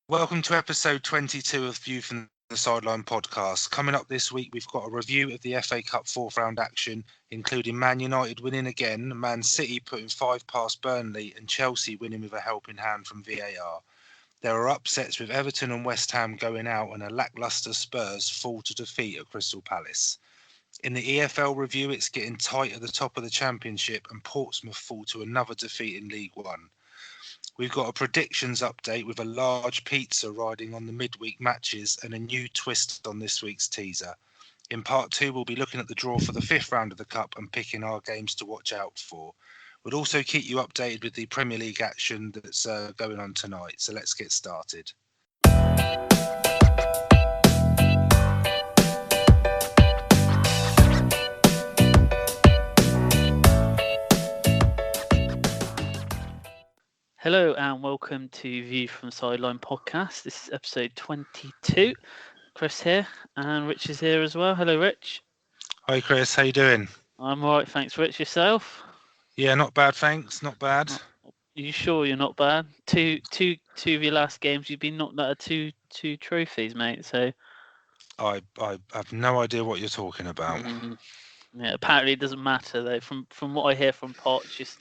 Welcome to episode 22 of View from the Sideline podcast. Coming up this week, we've got a review of the FA Cup fourth round action, including Man United winning again, Man City putting 5 past Burnley, and Chelsea winning with a helping hand from VAR. There are upsets with Everton and West Ham going out, and a lacklustre Spurs fall to defeat at Crystal Palace. In the EFL review, it's getting tight at the top of the Championship, and Portsmouth fall to another defeat in League One. We've got a predictions update with a large pizza riding on the midweek matches and a new twist on this week's teaser. In part 2, we'll be looking at the draw for the 5th round of the Cup and picking our games to watch out for. We'll also keep you updated with the Premier League action that's going on tonight. So let's get started. Hello and welcome to View from Sideline podcast. This is episode 22. Chris here and Rich is here as well. Hello, Rich. Hi, Chris. How you doing? I'm all right, thanks, Rich. Yourself? Yeah, not bad, thanks. Not bad. Are you sure you're not bad? Two of your last games, you've been knocked out of two trophies, mate. So I have no idea what you're talking about. Yeah, apparently it doesn't matter though. From what I hear from Pot, just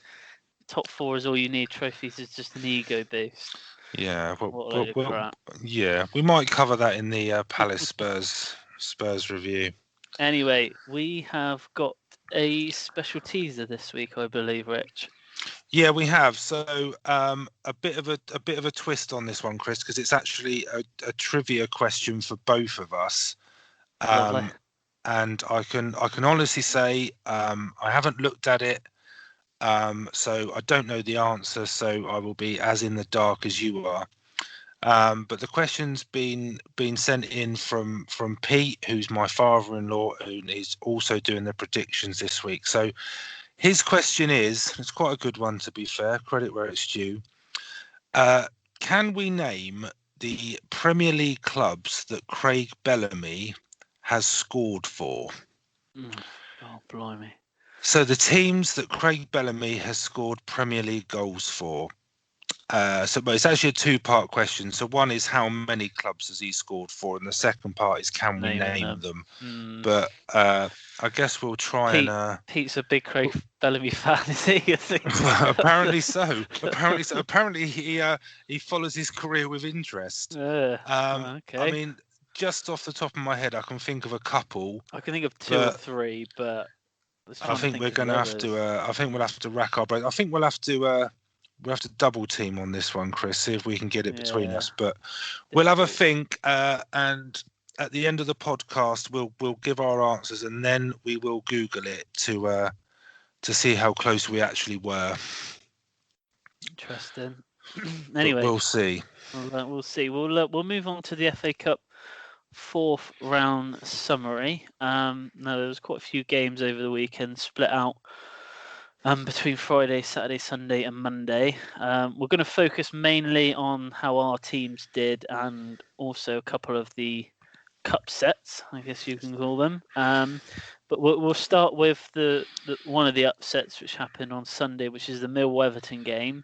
top 4 is all you need. Trophies is just an ego boost. Yeah, Yeah, we might cover that in the Palace Spurs review. Anyway, we have got a special teaser this week, I believe, Rich. Yeah, we have. So a bit of a twist on this one, Chris, because it's actually a trivia question for both of us. And I can honestly say I haven't looked at it. So I don't know the answer, so I will be as in the dark as you are. But the question's been sent in from Pete, who's my father-in-law, who is also doing the predictions this week. So his question is, it's quite a good one to be fair, credit where it's due. Can we name the Premier League clubs that Craig Bellamy has scored for? Oh, blimey. So the teams that Craig Bellamy has scored Premier League goals for. But it's actually a 2-part question. So one is how many clubs has he scored for, and the second part is can we name them? But I guess we'll try Pete's a big Craig Bellamy fan, is he? Apparently so. Apparently he follows his career with interest. Okay. I mean, just off the top of my head, I can think of a couple. I can think of 2 or 3, but I think we're going to have to. I think we'll have to rack our brains. I think we'll have to double team on this one, Chris. See if we can get it between us. But we'll have a think, and at the end of the podcast, we'll give our answers, and then we will Google it to see how close we actually were. Interesting. Anyway, we'll see. We'll see. We'll move on to the FA Cup 4th round summary. Now there was quite a few games over the weekend, split out between Friday, Saturday, Sunday, and Monday. We're going to focus mainly on how our teams did, and also a couple of the cup sets, I guess you can call them. But we'll start with the one of the upsets which happened on Sunday, which is the Millwall-Everton game,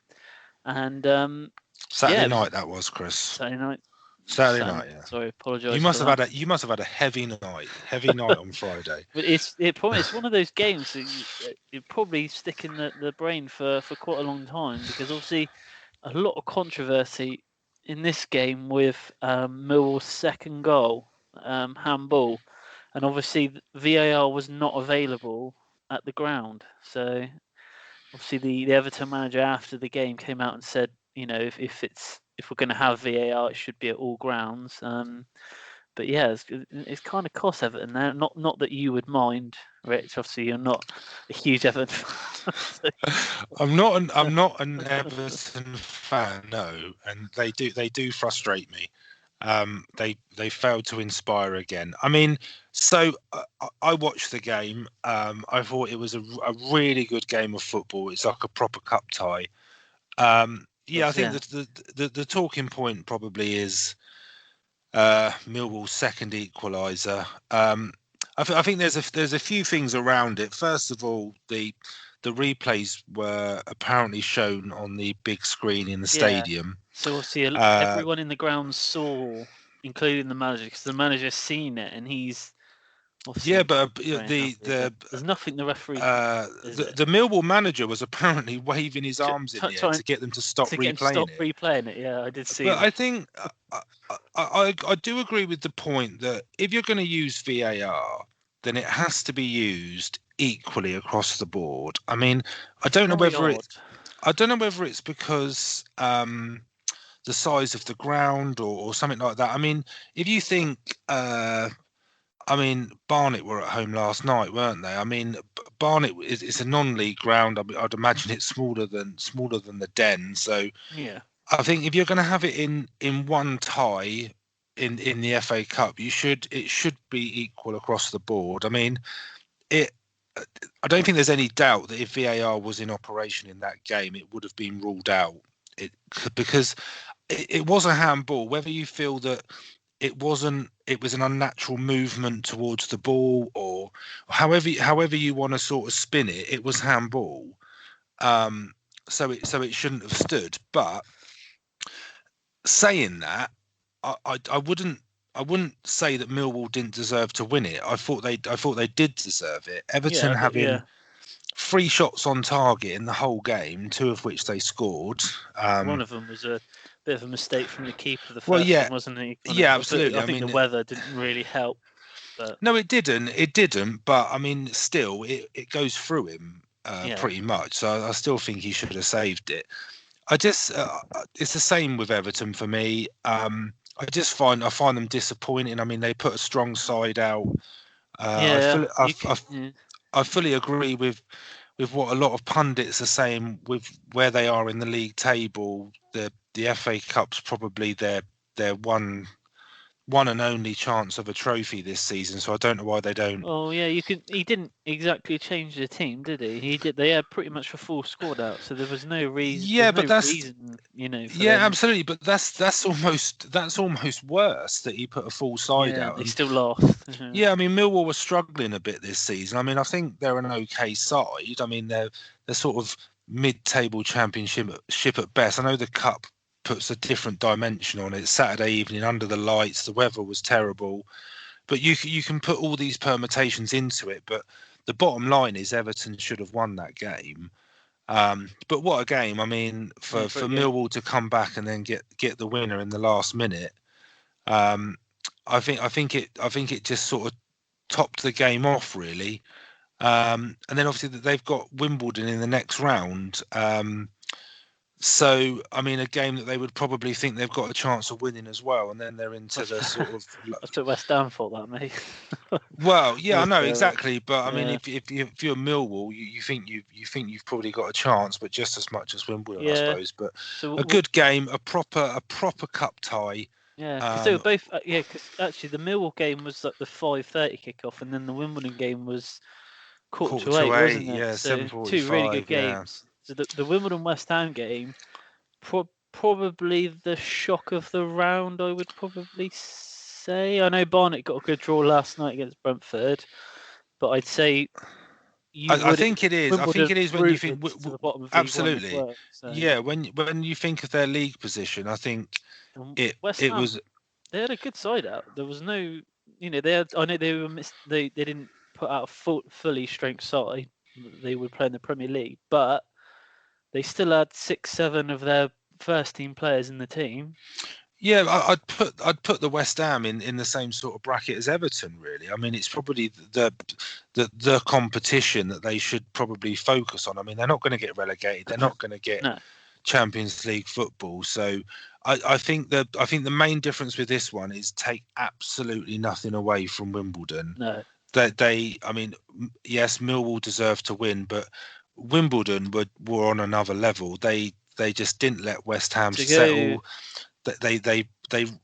and Saturday night that was, Chris. Saturday night. Saturday night, yeah. Sorry, apologise. You must have had a heavy night on Friday. But it's one of those games that you probably stick in the brain for quite a long time, because obviously a lot of controversy in this game with Millwall's second goal, handball, and obviously VAR was not available at the ground. So obviously the Everton manager after the game came out and said, you know, if we're going to have VAR, it should be at all grounds. But yeah, it's kind of cost Everton there. Not that you would mind, Rich. Obviously, you're not a huge Everton fan. I'm not an Everton fan, no, and they do frustrate me. They failed to inspire again. I mean, so I watched the game. I thought it was a really good game of football. It's like a proper cup tie. Yeah, I think the talking point probably is Millwall's second equaliser. I think there's a few things around it. First of all, the replays were apparently shown on the big screen in the stadium. So obviously, everyone in the ground saw, including the manager, because the manager's seen it, and he's obviously Yeah, but very unhappy, but there's nothing the referee can do, is it? the Millwall manager was apparently waving his arms in the air Trying to get them to stop to get him to replaying stop it. replaying it. Yeah, I did see But that. I think I do agree with the point that if you're going to use VAR, then it has to be used equally across the board. I mean, I don't know Very whether odd. it's because the size of the ground or something like that. I mean, if you think, I mean, Barnet were at home last night, weren't they? I mean, Barnet is a non-league ground. I'd imagine it's smaller than the Den. So Yeah. I think if you're going to have it in one tie in the FA Cup, it should be equal across the board. I mean, it. I don't think there's any doubt that if VAR was in operation in that game, it would have been ruled out. Because it was a handball. Whether you feel that it wasn't, it was an unnatural movement towards the ball, or however you want to sort of spin it, it was handball. So it shouldn't have stood. But saying that, I wouldn't say that Millwall didn't deserve to win it. I thought they did deserve it. Everton having 3 shots on target in the whole game, 2 of which they scored. One of them was a bit of a mistake from the keeper. The first Well, yeah, one, wasn't it? yeah, absolutely. I think the weather didn't really help. But no, it didn't. It didn't. But I mean, still, it goes through him pretty much. So I still think he should have saved it. I just, it's the same with Everton for me. I find them disappointing. I mean, they put a strong side out. I fully agree with what a lot of pundits are saying with where they are in the league table. The FA Cup's probably their one and only chance of a trophy this season. So I don't know why they don't. Oh yeah, he didn't exactly change the team, did he? He did. They had pretty much a full squad out, so there was no reason. Yeah, but that's reason, for yeah, them. absolutely. But that's almost worse that he put a full side out. They still lost. Yeah, I mean, Millwall were struggling a bit this season. I mean, I think they're an okay side. I mean, they're sort of mid-table championship at best. I know the cup puts a different dimension on it. Saturday evening under the lights, the weather was terrible, but you can put all these permutations into it. But the bottom line is Everton should have won that game. But what a game! I mean, for Millwall to come back and then get the winner in the last minute. I think it just sort of topped the game off really, and then obviously they've got Wimbledon in the next round. So I mean, a game that they would probably think they've got a chance of winning as well, and then they're into the sort of. That's what West Ham thought that, mate. Well, yeah, I know exactly, but I mean, if you're Millwall, you think you've probably got a chance, but just as much as Wimbledon, I suppose. But so a good game, a proper cup tie. Yeah, because they were both. Because actually the Millwall game was like the 5:30 kickoff, and then the Wimbledon game was quarter to 8, wasn't it? Yeah, so 2 really good games. So the Wimbledon West Ham game, probably the shock of the round, I would probably say. I know Barnet got a good draw last night against Brentford, but I'd say. I think it is. I think it is when you think to the bottom of absolutely. Well, so. Yeah, when you think of their league position, I think it was. They had a good side out. There was no, they had. I know they were they didn't put out a fully strength side. They would play in the Premier League, but they still had 6-7 of their first team players in the team. Yeah, I'd put the West Ham in the same sort of bracket as Everton. Really, I mean, it's probably the competition that they should probably focus on. I mean, they're not going to get relegated. They're not going to get Champions League football. So I think the main difference with this one is take absolutely nothing away from Wimbledon. No, I mean, yes, Millwall deserved to win, but Wimbledon were on another level. They just didn't let West Ham settle. They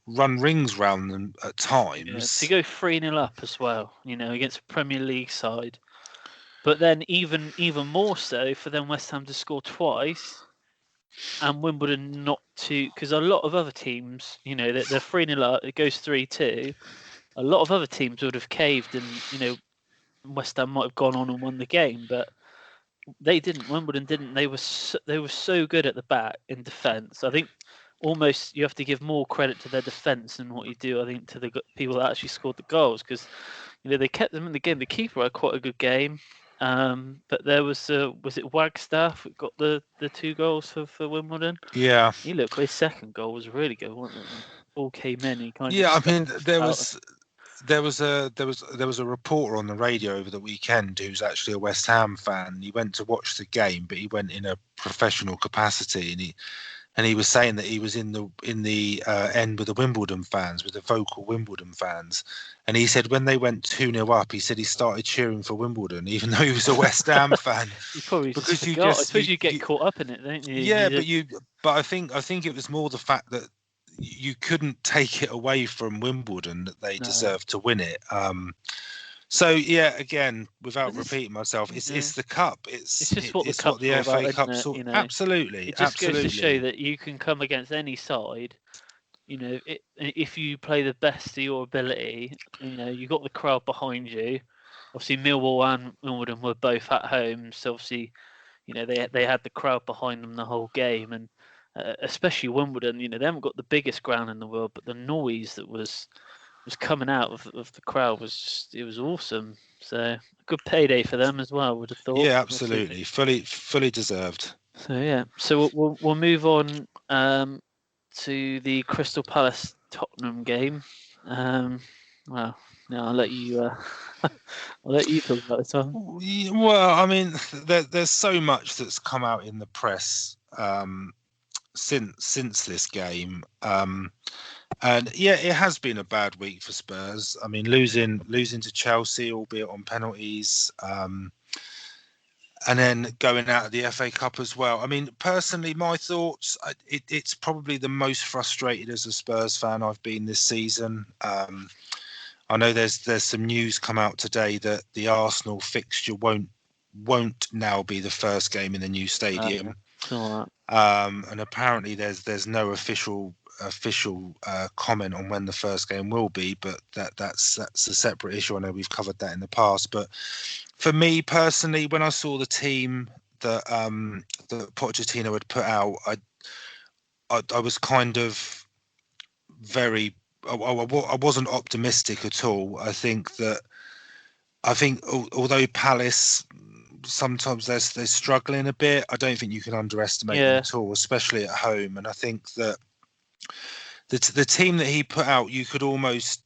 run rings round them at times. To go 3-0 up as well, against a Premier League side. But then even more so for them West Ham to score twice and Wimbledon not to, because a lot of other teams, they're 3-0 up, it goes 3-2. A lot of other teams would have caved and, West Ham might have gone on and won the game, but they didn't. Wimbledon didn't. They were so good at the back in defence. I think almost you have to give more credit to their defence than what you do, I think, to the people that actually scored the goals, because they kept them in the game. The keeper had quite a good game, but there was it Wagstaff who got the 2 goals for Wimbledon? Yeah. He looked. His second goal was really good, wasn't it? Ball came in, he kind of Yeah, I mean, out. there was a reporter on the radio over the weekend who's actually a West Ham fan. He went to watch the game, but he went in a professional capacity, and he was saying that he was in the end with the Wimbledon fans, with the vocal Wimbledon fans, and he said when they went 2-0 up, he said he started cheering for Wimbledon, even though he was a West Ham fan. You probably because just forgot. I suppose you get caught up in it, don't you? Yeah, but I think it was more the fact that you couldn't take it away from Wimbledon that they deserved to win it. So yeah, again, without repeating myself, it's the cup. It's just what the FA Cup. Absolutely, it just goes to show that you can come against any side. If you play the best of your ability, you got the crowd behind you. Obviously, Millwall and Wimbledon were both at home, so obviously, they had the crowd behind them the whole game, and especially Wimbledon. They haven't got the biggest ground in the world, but the noise that was coming out of the crowd was awesome. So a good payday for them as well, would have thought. Yeah, absolutely, fully deserved. So yeah, so we'll move on to the Crystal Palace Tottenham game. Well, now I'll let you talk about this one. Well, I mean, there's so much that's come out in the press since this game. And yeah, it has been a bad week for Spurs. I mean, losing to Chelsea, albeit on penalties, and then going out of the FA Cup as well. I mean, personally, my thoughts, it's probably the most frustrated as a Spurs fan I've been this season. I know there's some news come out today that the Arsenal fixture won't now be the first game in the new stadium. And apparently there's no official comment on when the first game will be, but that's a separate issue. I know we've covered that in the past, but for me personally, when I saw the team that Pochettino had put out, I was kind of very. I wasn't optimistic at all. I think although Palace sometimes they're struggling a bit, I don't think you can underestimate them at all, especially at home. And I think that the team that he put out, you could almost,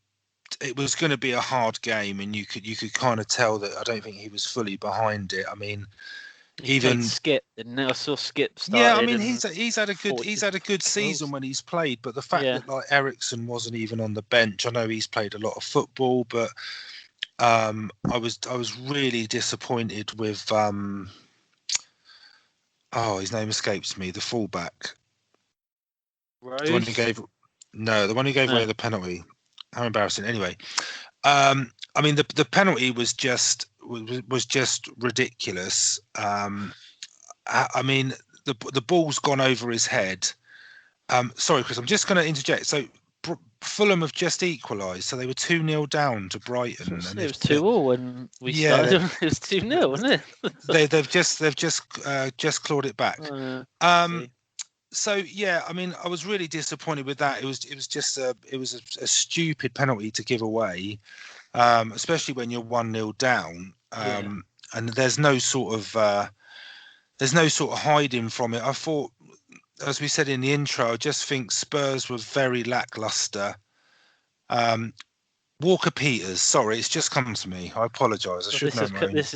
it was going to be a hard game, and you could kind of tell that I don't think he was fully behind it. I mean, even Skip, and I saw Skip started. Yeah, I mean he's had a good season when he's played, but the fact that like Eriksen wasn't even on the bench, I know he's played a lot of football, but I was really disappointed with his name escapes me, the fullback. Rose? The one who gave away the penalty. How embarrassing. Anyway, I mean the penalty was just ridiculous. I mean the ball's gone over his head. Sorry, Chris, I'm just going to interject. So Fulham have just equalised, so they were 2-0 down to Brighton. And it was 2-2 when we started. It was 2-0, wasn't it? they've just clawed it back. So yeah, I mean, I was really disappointed with that. It was just a stupid penalty to give away, especially when you're 1-0 down, and there's no sort of hiding from it. I thought, as we said in the intro, I just think Spurs were very lackluster. Walker Peters, sorry, it's just come to me. I apologise. I should know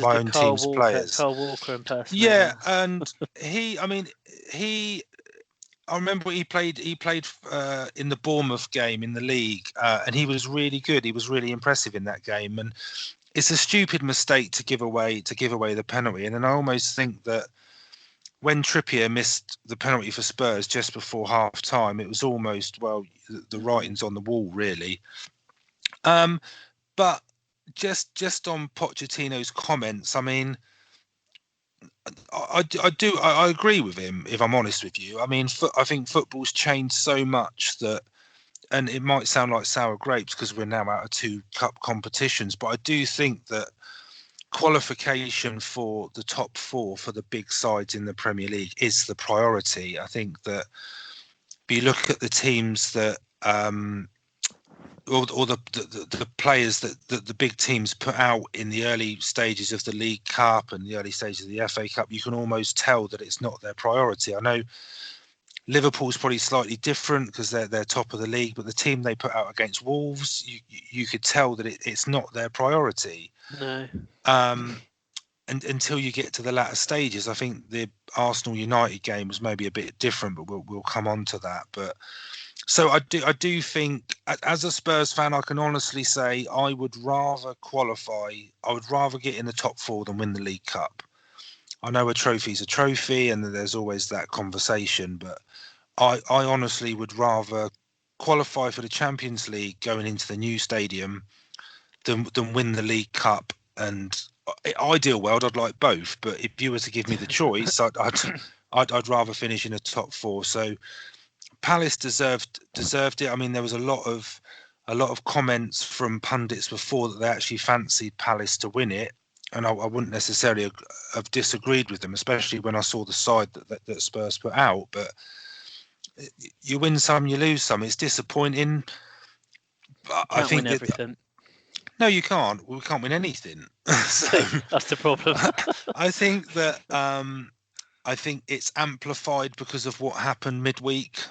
my own team's players. Carl Walker impersonator. Yeah, and I remember he played in the Bournemouth game in the league, and he was really good. He was really impressive in that game, and it's a stupid mistake to give away the penalty. And then I almost think that when Trippier missed the penalty for Spurs just before half time, it was almost, the writing's on the wall, really. But just on Pochettino's comments, I mean, I agree with him, if I'm honest with you. I mean, I think football's changed so much that, and it might sound like sour grapes because we're now out of 2 cup competitions, but I do think that qualification for the top 4 for the big sides in the Premier League is the priority. I think that you look at the teams that or the players that the big teams put out in the early stages of the League Cup and the early stages of the FA Cup, you can almost tell that it's not their priority. I know Liverpool's probably slightly different because they're top of the league, but the team they put out against Wolves, you could tell that it's not their priority. No. And until you get to the latter stages, I think the Arsenal United game was maybe a bit different, but we'll come on to that. But so I do think, as a Spurs fan, I can honestly say I would rather qualify. I would rather get in the top four than win the League Cup. I know a trophy's a trophy, and there's always that conversation, but I honestly would rather qualify for the Champions League going into the new stadium than win the League Cup. And ideal world, I'd like both. But if you were to give me the choice, I'd rather finish in the top four. So Palace deserved it. I mean, there was a lot of comments from pundits before that they actually fancied Palace to win it, and I wouldn't necessarily have disagreed with them, especially when I saw the side that Spurs put out. But you win some, you lose some. It's disappointing. But I think win everything. No, you can't. We can't win anything. So that's the problem. I think that I think it's amplified because of what happened midweek,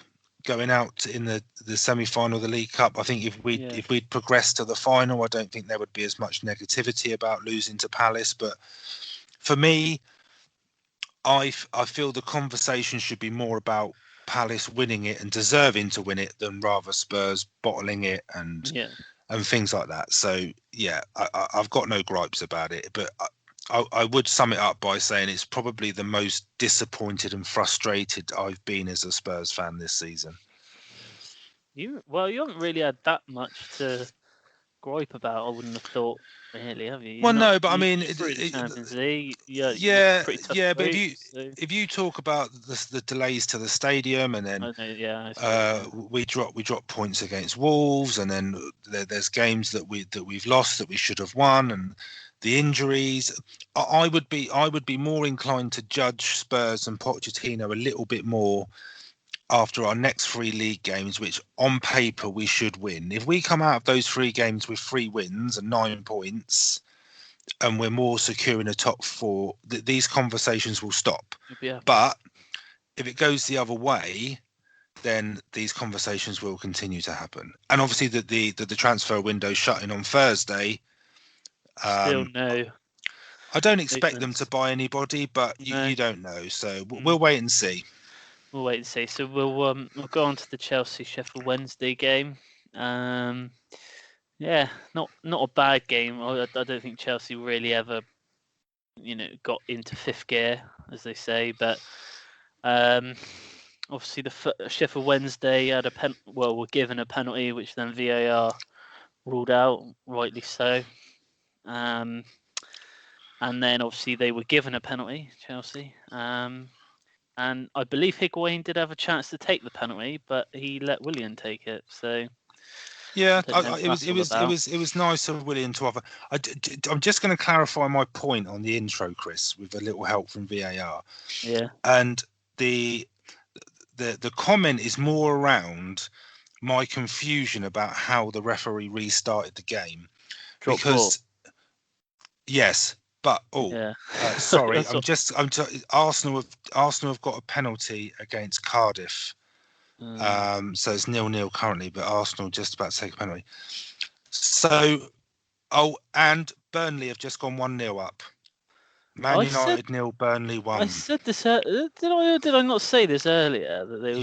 going out in the semi-final of the League Cup. I think if we'd progressed to the final, I don't think there would be as much negativity about losing to Palace. But for me, I feel the conversation should be more about Palace winning it and deserving to win it than rather Spurs bottling it and things like that. So yeah, I've got no gripes about it, but I would sum it up by saying it's probably the most disappointed and frustrated I've been as a Spurs fan this season. You haven't really had that much to gripe about. I wouldn't have thought, really, have you? No, but I mean, Champions League. But if you talk about the delays to the stadium, and then we drop points against Wolves, and then there's games that we've lost that we should have won, and the injuries, I would be more inclined to judge Spurs and Pochettino a little bit more after our next 3 league games, which on paper we should win. If we come out of those 3 games with 3 wins and 9 points, and we're more secure in the top 4, these conversations will stop. Yeah. But if it goes the other way, then these conversations will continue to happen. And obviously the transfer window shutting on Thursday. Still no. I don't expect them to buy anybody, but you don't know. So we'll wait and see. We'll wait and see. So we'll go on to the Chelsea-Sheffield Wednesday game. Not a bad game. I don't think Chelsea really ever, got into 5th gear, as they say. But obviously the Sheffield Wednesday had were given a penalty, which then VAR ruled out, rightly so. And then obviously they were given a penalty, Chelsea. And I believe Higuain did have a chance to take the penalty, but he let Willian take it. So yeah, it was nice of Willian to offer. I'm just going to clarify my point on the intro, Chris, with a little help from VAR. Yeah. And the comment is more around my confusion about how the referee restarted the game. Yes. But sorry, Arsenal have got a penalty against Cardiff, so it's 0-0 currently. But Arsenal just about to take a penalty. So, and Burnley have just gone 1-0 up. Man United 0, Burnley 1. I said this. Did I not say this earlier that they were?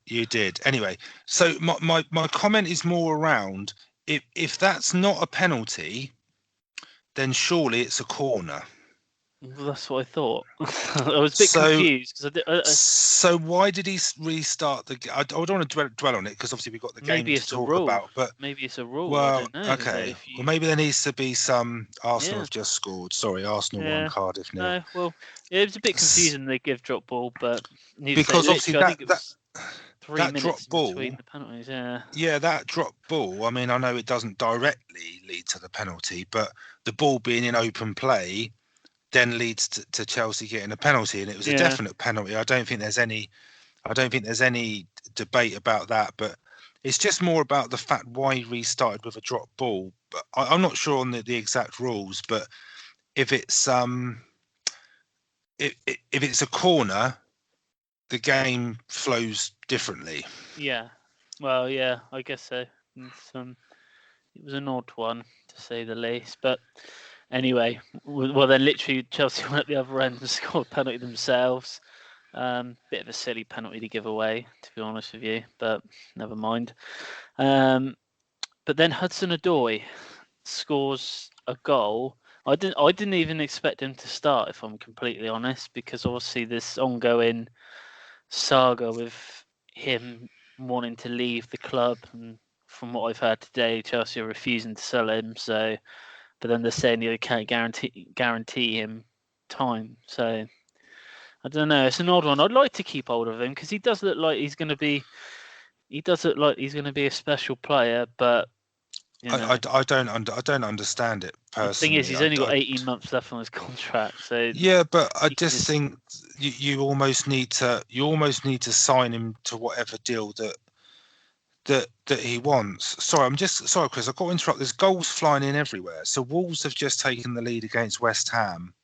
You did. Anyway, so my comment is more around if that's not a penalty, then surely it's a corner. Well, that's what I thought. I was a bit confused because So why did he restart the? I don't want to dwell on it because obviously we've got the game to talk about. But maybe it's a rule. Well, I don't know. Okay. Well, maybe there needs to be some. Arsenal have just scored. Sorry, Arsenal 1, Cardiff 0. No, well, it was a bit confusing. They give drop ball, but because obviously I think it was 3 that minutes drop ball between the penalties. Yeah, that drop ball. I mean, I know it doesn't directly lead to the penalty, but the ball being in open play then leads to Chelsea getting a penalty, and it was a definite penalty. I don't think there's any debate about that, but it's just more about the fact why he restarted with a drop ball. But I'm not sure on the exact rules, but if it's if it's a corner, the game flows differently. Yeah. Well, yeah, I guess so. It was an odd one to say the least. But anyway, well then literally Chelsea went at the other end and scored a penalty themselves. Bit of a silly penalty to give away, to be honest with you, but never mind. But then Hudson-Odoi scores a goal. I didn't even expect him to start, if I'm completely honest, because obviously this ongoing saga with him wanting to leave the club, and from what I've heard today, Chelsea are refusing to sell him. So, but then they're saying they can't guarantee him time. So I don't know. It's an odd one. I'd like to keep hold of him because he does look like he's going to be. He does look like he's going to be a special player, but you know, I don't understand it personally. the thing is, he's only got 18 months left on his contract. So yeah, but I just think you almost need to sign him to whatever deal that he wants. Sorry, Chris. I've got to interrupt. There's goals flying in everywhere. So Wolves have just taken the lead against West Ham.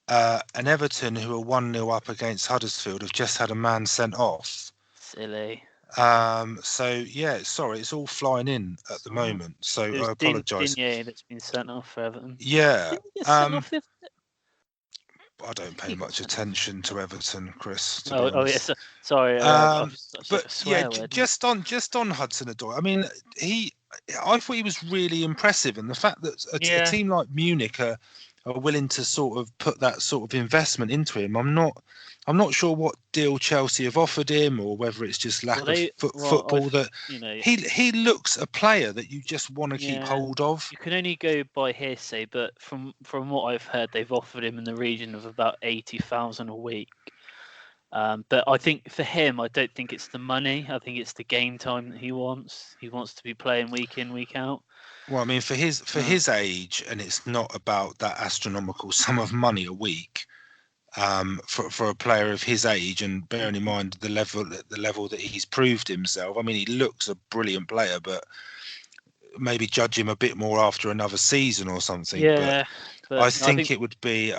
And Everton, who are 1-0 up against Huddersfield, have just had a man sent off. Silly. So yeah, sorry, it's all flying in at the moment. So I apologise. Digne that's been sent off for Everton. Yeah. I don't pay much attention to Everton, Chris. Oh yes, sorry. But yeah, just on Hudson-Odoi. I mean, I thought he was really impressive, and the fact that a team like Munich are willing to sort of put that sort of investment into him. I'm not sure what deal Chelsea have offered him, or whether it's just lack of football. He looks a player that you just want to keep hold of. You can only go by hearsay, but from what I've heard, they've offered him in the region of about 80,000 a week. But I think for him, I don't think it's the money. I think it's the game time that he wants. He wants to be playing week in, week out. Well, I mean, for his age, and it's not about that astronomical sum of money a week. For a player of his age, and bearing in mind the level that he's proved himself. I mean, he looks a brilliant player, but maybe judge him a bit more after another season or something. Yeah, but I think it would be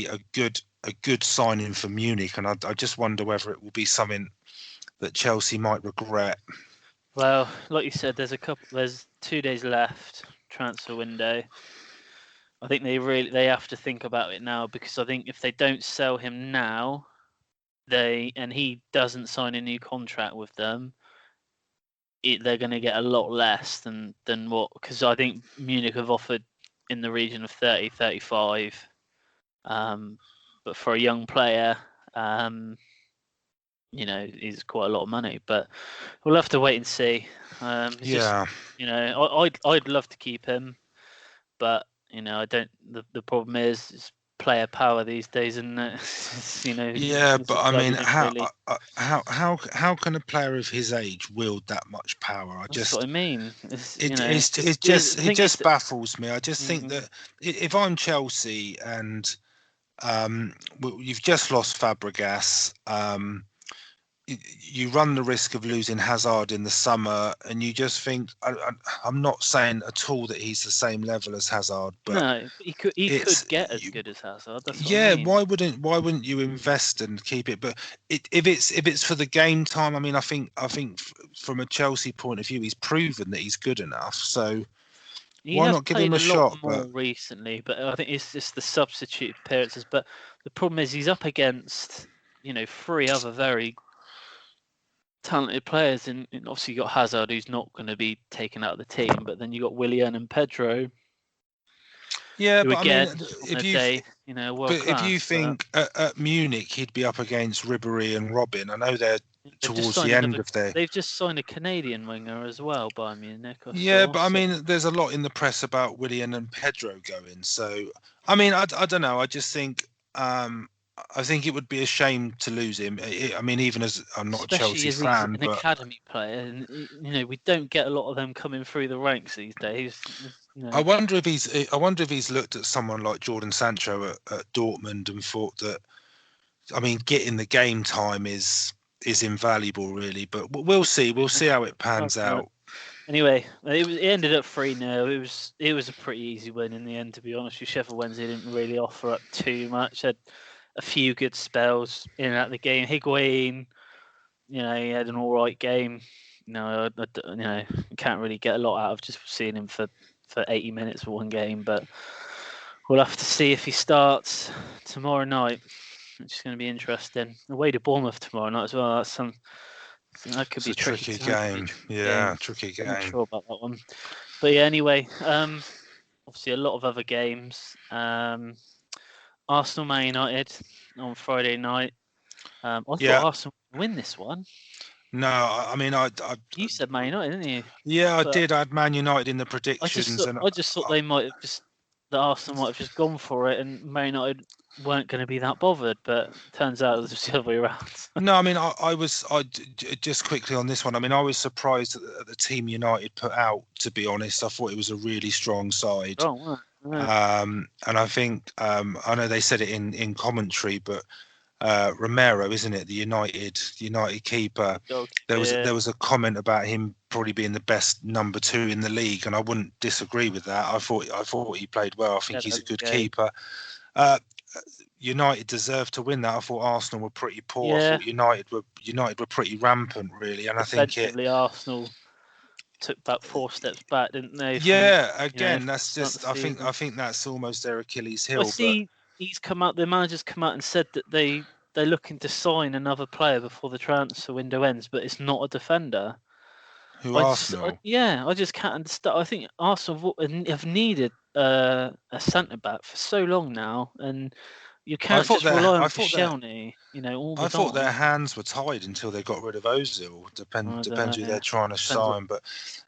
a good signing for Munich, and I just wonder whether it will be something that Chelsea might regret. Well, like you said, there's 2 days left transfer window. I think they have to think about it now, because I think if they don't sell him now, and he doesn't sign a new contract with them, they're going to get a lot less than what, because I think Munich have offered in the region of 30, 35. But for a young player, is quite a lot of money. But we'll have to wait and see. I'd love to keep him, but I don't. The problem is it's player power these days, and Yeah, but I mean, how can a player of his age wield that much power? That's what I mean. It just baffles me. I just think that if I'm Chelsea and you've just lost Fabregas, you run the risk of losing Hazard in the summer, and you just think, I'm not saying at all that he's the same level as Hazard, but no, he could get as good as Hazard. That's what yeah, I mean. why wouldn't you invest and keep it? But if it's for the game time, I mean, I think from a Chelsea point of view, he's proven that he's good enough. So why not give him a shot? More recently, but I think it's just the substitute appearances. But the problem is he's up against 3 other very talented players, and obviously you got Hazard, who's not going to be taken out of the team, but then you got Willian and Pedro. Yeah, but again, I mean, if you think at Munich he'd be up against Ribéry and Robin, I know they're towards the end of their. They've just signed a Canadian winger as well by Munich. Yeah, but I mean, there's a lot in the press about Willian and Pedro going. So I mean, I don't know. I just think. I think it would be a shame to lose him. I mean, even as I'm not a Chelsea fan, he's an academy player, and we don't get a lot of them coming through the ranks these days. I wonder if he's looked at someone like Jordan Sancho at Dortmund and thought that, I mean, getting the game time is is invaluable, really. But we'll see. We'll see how it pans out. Anyway, it ended up 3-0. It was a pretty easy win in the end, to be honest. Sheffield Wednesday didn't really offer up too much. Had a few good spells in and out of the game. Higuain, he had an all right game. I can't really get a lot out of just seeing him for 80 minutes for one game. But we'll have to see if he starts tomorrow night. It's going to be interesting. Away to Bournemouth tomorrow night as well. That could be a tricky game. Tricky game. I'm not sure about that one. But yeah, anyway, obviously a lot of other games. Arsenal Man United on Friday night. I thought Arsenal would win this one. No, I mean, you said Man United, didn't you? Yeah, I did. I had Man United in the predictions. I just thought they might have that Arsenal might have just gone for it, and Man United weren't going to be that bothered. But turns out it was the other way around. No, I mean, I just quickly on this one. I mean, I was surprised at the team United put out. To be honest, I thought it was a really strong side. Oh, wow. And I think I know they said it in commentary, but Romero, isn't it, the United keeper? There was a comment about him probably being the best number 2 in the league, and I wouldn't disagree with that. I thought he played well. I think he's a good keeper. United deserved to win that. I thought Arsenal were pretty poor. I thought United were pretty rampant, really, and I think Arsenal took about 4 steps back, didn't they? That's just I think that's almost their Achilles heel. The manager's come out and said that they're looking to sign another player before the transfer window ends, but it's not a defender. Arsenal? I just can't understand. I think Arsenal have needed a centre back for so long now, and you can't just rely on Koscielny. All the time. I thought their hands were tied until they got rid of Ozil. Depends who they're trying to sign. But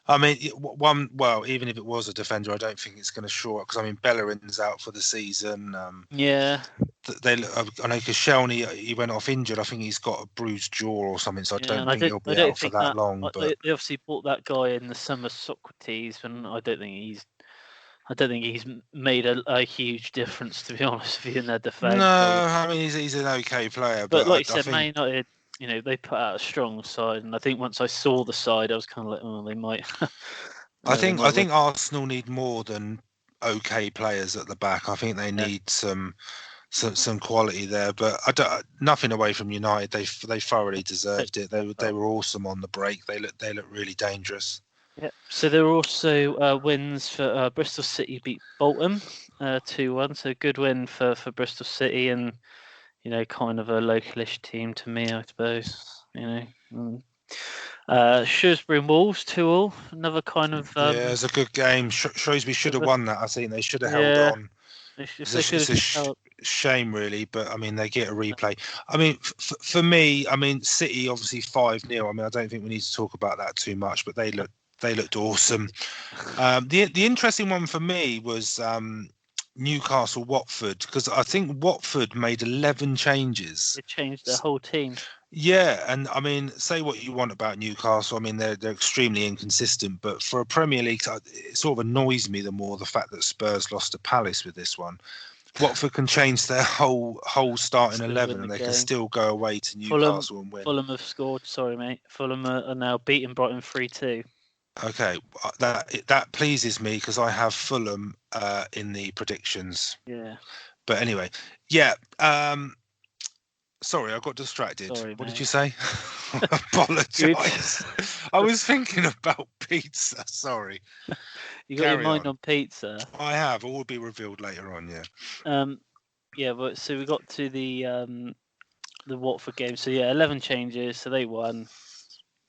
I mean, even if it was a defender, I don't think it's going to shore up because I mean, Bellerin's out for the season. I know Koscielny, he went off injured. I think he's got a bruised jaw or something, so I don't think he'll be out for that long. But they obviously bought that guy in the summer, Socrates, and I don't think he's made a huge difference, to be honest with you, in their defence. No, I mean he's an okay player, but like you said, Man United, they put out a strong side, and I think once I saw the side, I was kind of like, oh, they might. I think Arsenal need more than okay players at the back. I think they need some quality there, but nothing away from United. They thoroughly deserved it. They were awesome on the break. They look really dangerous. Yeah. So there were also wins for Bristol City beat Bolton 2-1. So good win for Bristol City, and kind of a localish team to me, I suppose. Shrewsbury and Wolves 2-2. Another kind of it was a good game. Shrewsbury should have won that. I think they should have held on. It's a shame, really, but I mean they get a replay. I mean, for me, I mean City obviously 5-0. I mean I don't think we need to talk about that too much, but they looked awesome. The interesting one for me was Newcastle Watford, because I think Watford made 11 changes. They changed their whole team. Yeah, and I mean, say what you want about Newcastle. I mean, they're extremely inconsistent, but for a Premier League, it sort of annoys me the more the fact that Spurs lost to Palace with this one. Watford can change their whole starting 11, and they can still go away to Newcastle and win. Fulham have scored. Sorry, mate. Fulham are now beating Brighton 3-2. Okay, that pleases me because I have Fulham in the predictions. Yeah. But anyway, yeah. Sorry, I got distracted. What did you say? Apologise. I was thinking about pizza. Sorry. You got your mind on pizza? I have. It will be revealed later on. Yeah. But so we got to the Watford game. So 11 changes. So they won.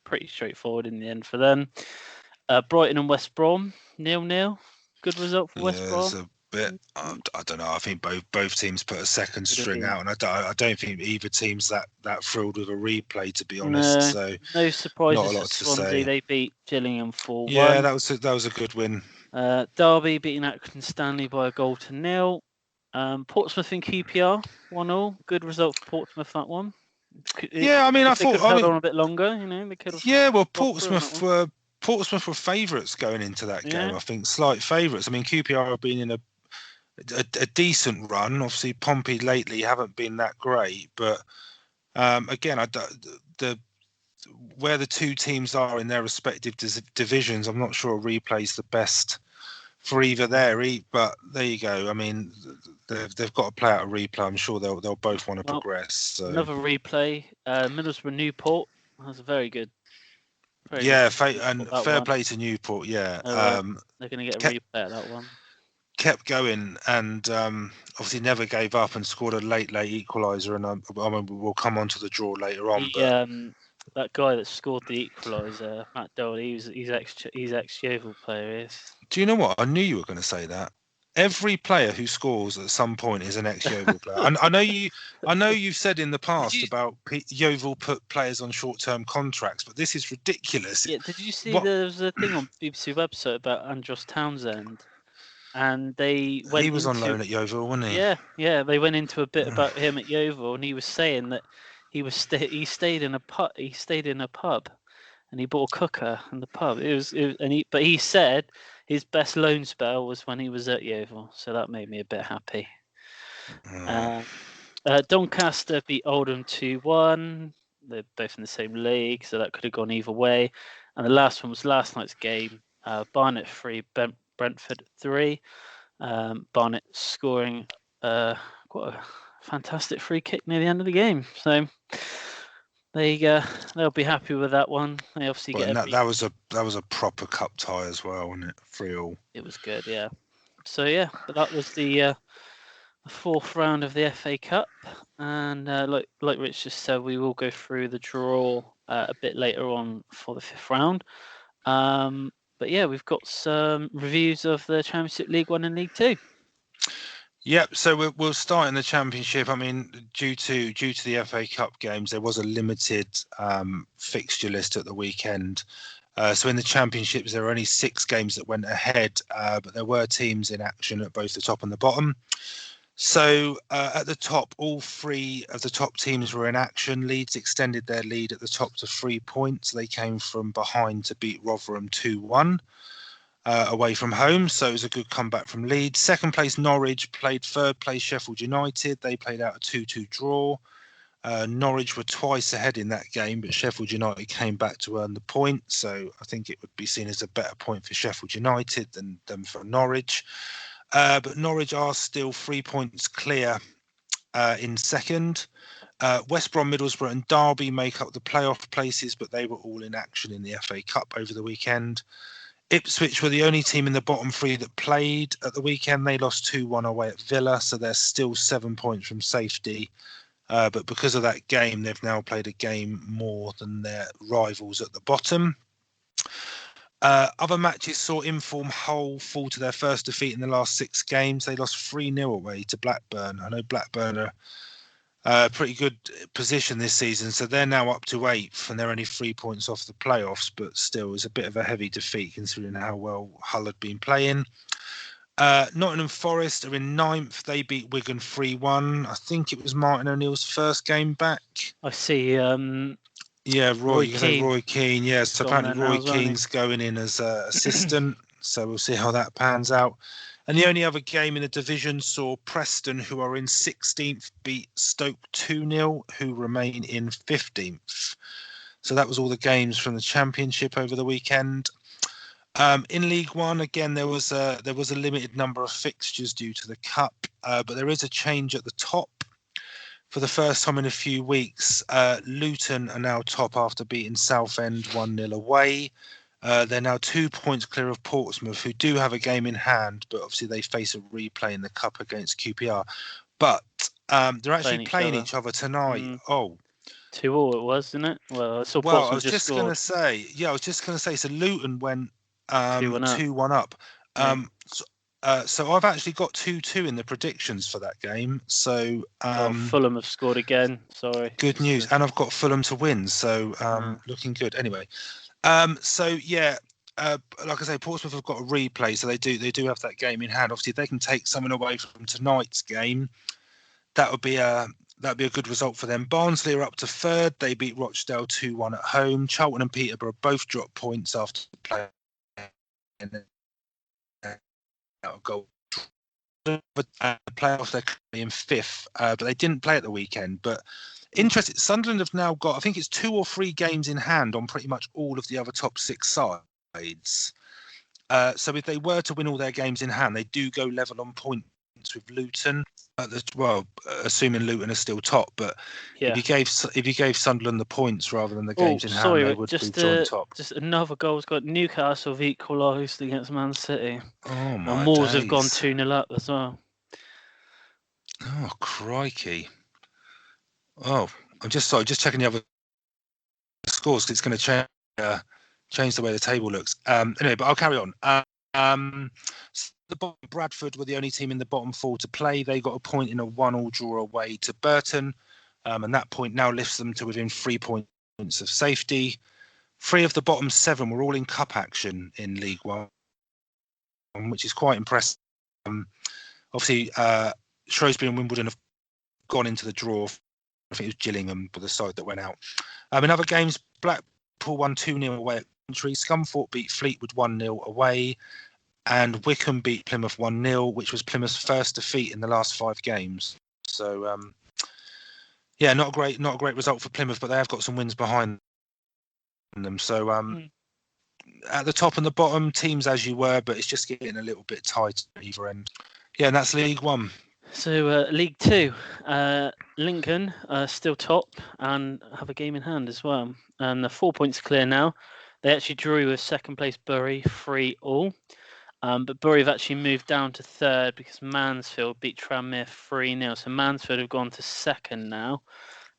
Pretty straightforward in the end for them. Brighton and West Brom 0-0. Good result for West Brom. It's a bit. I don't know. I think both teams put a second string out, and I don't think either team's that thrilled with a replay, to be honest. No surprises. Not a lot to Swansea. They beat Gillingham 4-1. Yeah, that was a good win. Derby beating Accrington Stanley by a goal to 0. Portsmouth and QPR 1-1. Good result for Portsmouth, that one. I mean, I thought held on a bit longer. They could have. Yeah, well, Portsmouth were favourites going into that game. I think slight favourites. I mean, QPR have been in a decent run. Obviously, Pompey lately haven't been that great, but again, where the two teams are in their respective divisions, I'm not sure a replay is the best for either there. But there you go. I mean, they've got to play out a replay. I'm sure they'll both want to progress. So. Another replay. Middlesbrough Newport. That's a very good. Yeah, and fair play to Newport. Yeah, they're going to get a replay at that one. Kept going and obviously never gave up and scored a late equaliser. And I mean, we'll come on to the draw later on. That guy that scored the equaliser, Matt Doherty, he's ex-Yeovil player. Do you know what? I knew you were going to say that. Every player who scores at some point is an ex-Yeovil player. I know you've said in the past about Yeovil put players on short-term contracts, but this is ridiculous. Yeah, did you see there was a thing on BBC website about Andros Townsend? And he was on loan at Yeovil, wasn't he? Yeah. They went into a bit about him at Yeovil, and he was saying that he stayed in a pub, and he bought a cooker in the pub. But he said his best loan spell was when he was at Yeovil, so that made me a bit happy. Doncaster beat Oldham 2-1. They're both in the same league, so that could have gone either way. And the last one was last night's game. Barnet 3, Brentford 3. Barnet scoring quite a fantastic free kick near the end of the game. So they'll be happy with that one. They obviously that was a proper cup tie as well, wasn't it? 3-3. It was good, yeah. So yeah, but that was the fourth round of the FA Cup, and like Rich just said, we will go through the draw a bit later on for the fifth round. But yeah, we've got some reviews of the Championship, League 1 and League 2. Yep, so we'll start in the Championship. I mean, due to the FA Cup games, there was a limited fixture list at the weekend. So in the Championships, there were only 6 games that went ahead, but there were teams in action at both the top and the bottom. So at the top, all 3 of the top teams were in action. Leeds extended their lead at the top to 3 points. They came from behind to beat Rotherham 2-1 away from home. So it was a good comeback from Leeds. Second place, Norwich played third place Sheffield United. They played out a 2-2 draw. Norwich were twice ahead in that game, but Sheffield United came back to earn the point. So I think it would be seen as a better point for Sheffield United than for Norwich. But Norwich are still 3 points clear in second. West Brom, Middlesbrough and Derby make up the playoff places, but they were all in action in the FA Cup over the weekend. Ipswich were the only team in the bottom 3 that played at the weekend. They lost 2-1 away at Villa, so they're still 7 points from safety. But because of that game, they've now played a game more than their rivals at the bottom. Other matches saw Inform Hull fall to their first defeat in the last 6 games. They lost 3-0 away to Blackburn. I know Blackburn are a pretty good position this season, so they're now up to 8th and they're only 3 points off the playoffs, but still is a bit of a heavy defeat considering how well Hull had been playing. Nottingham Forest are in 9th. They beat Wigan 3-1. I think it was Martin O'Neill's first game back. I see. Yeah, Roy Keane. Yeah, so apparently Roy now, Keane's going in as assistant. So we'll see how that pans out. And the only other game in the division saw Preston, who are in 16th, beat Stoke 2-0, who remain in 15th. So that was all the games from the Championship over the weekend. In League 1, again, there was a limited number of fixtures due to the Cup, but there is a change at the top. For the first time in a few weeks, Luton are now top after beating Southend 1-0 away. They're now 2 points clear of Portsmouth, who do have a game in hand, but obviously they face a replay in the Cup against QPR. But they're actually playing each other tonight. 2-2 it was, isn't it? Well, I was just going to say, so Luton went 2-1 up. So I've actually got 2-2 in the predictions for that game. So Fulham have scored again. Sorry. Good news, and I've got Fulham to win. So looking good. Anyway, like I say, Portsmouth have got a replay, so they do have that game in hand. Obviously, if they can take something away from tonight's game, that'd be a good result for them. Barnsley are up to 3rd. They beat Rochdale 2-1 at home. Charlton and Peterborough both dropped points after playing a goal. The playoffs, they're currently in 5th, but they didn't play at the weekend. But Interesting. Sunderland have now got, I think it's 2 or 3 games in hand on pretty much all of the other top 6 sides. So if they were to win all their games in hand, they do go level on points with Luton. Assuming Luton are still top, but Yeah. if you gave Sunderland the points rather than the games in hand, they would be joint top. Just another goal's got Newcastle have equalised against Man City. Oh my And Moors days. have gone 2-0 up as well. Oh crikey! Oh, I'm just checking the other scores because it's going to change the way the table looks. Anyway, but I'll carry on. Bradford were the only team in the bottom 4 to play. They got a point in a 1-1 draw away to Burton, and that point now lifts them to within 3 points of safety. 3 of the bottom 7 were all in cup action in League One, which is quite impressive. Obviously, Shrewsbury and Wimbledon have gone into the draw. I think it was Gillingham for the side that went out. In other games, Blackpool won 2-0 away at Coventry. Scunthorpe beat Fleetwood 1-0 away. And Wycombe beat Plymouth 1-0, which was Plymouth's first defeat in the last 5 games. So, not a great result for Plymouth, but they have got some wins behind them. So, at the top and the bottom, teams as you were, but it's just getting a little bit tight at either end. Yeah, and that's League One. So, League Two, Lincoln still top and have a game in hand as well. And they're 4 points clear now. They actually drew with second place Bury 3-3. But Bury have actually moved down to third because Mansfield beat Tranmere 3-0. So Mansfield have gone to second now.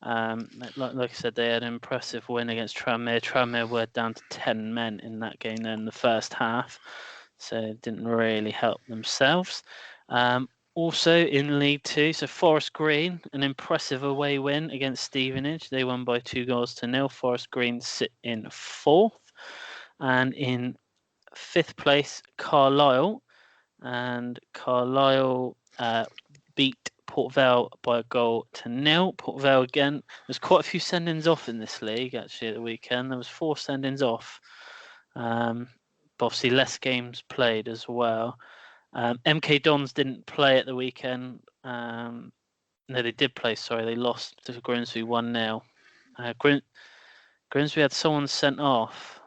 Like I said, they had an impressive win against Tranmere. Tranmere were down to 10 men in that game in the first half. So it didn't really help themselves. Also in League Two, so Forest Green, an impressive away win against Stevenage. They won by 2-0. Forest Green sit in 4th. And in 5th place, Carlisle, and Carlisle beat Port Vale by 1-0. Port Vale again. There's quite a few send-ins off in this league actually at the weekend. There was 4 send-ins off, but obviously less games played as well. MK Dons didn't play at the weekend. No, they did play. Sorry, they lost to Grimsby 1-0. Grimsby had someone sent off,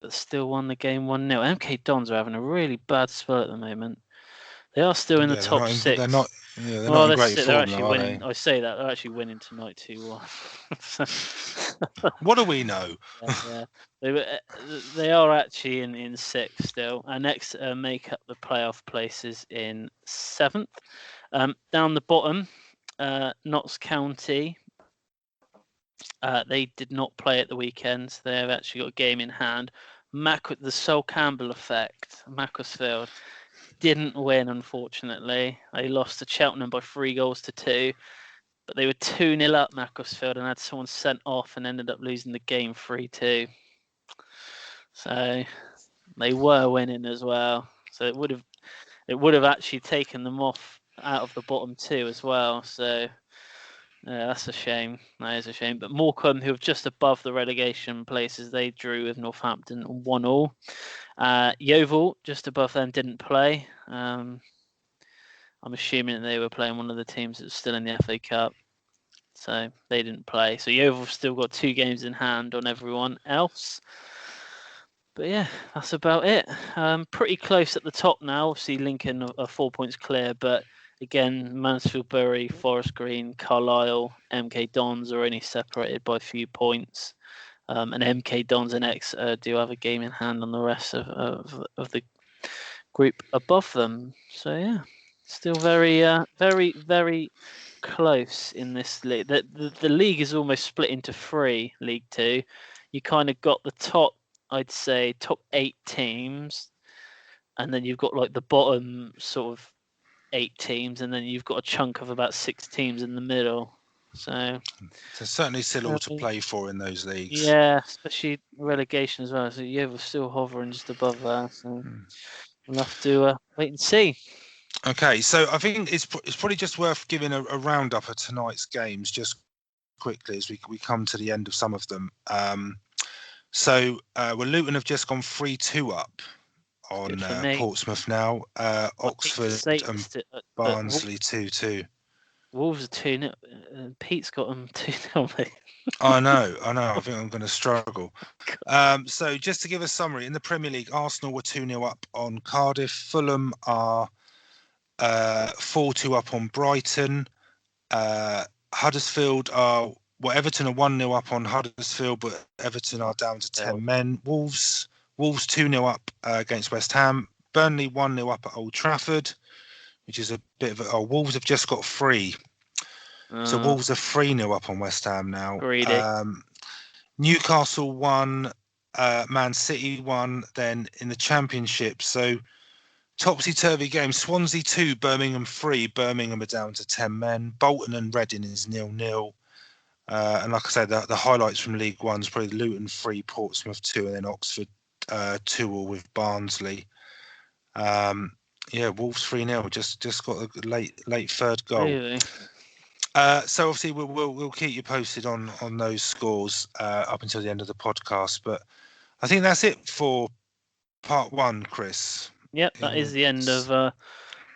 but still won the game 1-0. MK Dons are having a really bad spell at the moment. They are still in the top 6. They're not in great form, they're actually winning. I say that they're actually winning tonight 2-1. What do we know? Yeah. They are actually in 6th still. And next make up the playoff places in 7th. Down the bottom, Notts County. They did not play at the weekend. So they have actually got a game in hand. The Sol Campbell effect, Macclesfield, didn't win, unfortunately. They lost to Cheltenham by 3-2. But they were 2-0 up, Macclesfield, and had someone sent off and ended up losing the game 3-2. So they were winning as well. So it would have actually taken them out of the bottom 2 as well. So that's a shame. That is a shame. But Morecambe, who are just above the relegation places, they drew with Northampton 1-1. Yeovil, just above them, didn't play. I'm assuming they were playing one of the teams that's still in the FA Cup. So they didn't play. So Yeovil still got 2 games in hand on everyone else. But yeah, that's about it. Pretty close at the top now. Obviously, Lincoln are 4 points clear, but again, Mansfield, Bury, Forest Green, Carlisle, MK Dons are only separated by a few points. And MK Dons and Exeter do have a game in hand on the rest of the group above them. So yeah, still very, very close in this league. The league is almost split into 3, League Two. You kind of got the top, I'd say, top 8 teams, and then you've got like the bottom sort of 8 teams, and then you've got a chunk of about 6 teams in the middle. So there's certainly still all to play for in those leagues. Yeah, especially relegation as well. So yeah, we're still hovering just above that. So we'll have to wait and see. Okay, so I think it's probably just worth giving a roundup of tonight's games just quickly as we come to the end of some of them. Luton have just gone 3-2 up on Portsmouth now. Oxford and Barnsley 2-2. Wolves are 2-0. Pete's got them 2-0, mate. I know. I think I'm going to struggle. So just to give a summary, in the Premier League, Arsenal were 2-0 up on Cardiff. Fulham are 4-2 up on Brighton. Huddersfield are... Well, Everton are 1-0 up on Huddersfield, but Everton are down to 10 men. Wolves 2-0 up against West Ham. Burnley 1-0 up at Old Trafford, which is a bit of a... Oh, Wolves have just got 3. So Wolves are 3-0 up on West Ham now. Greedy. Newcastle 1, Man City 1, then in the Championship. So topsy-turvy game. Swansea 2, Birmingham 3. Birmingham are down to 10 men. Bolton and Reading is 0-0. And like I said, the highlights from League One is probably Luton 3, Portsmouth 2, and then Oxford 2-2 with Barnsley. Wolves 3-0. Just got a late third goal. Really? So obviously we'll keep you posted on those scores up until the end of the podcast. But I think that's it for part 1, Chris. Yep, that is the end of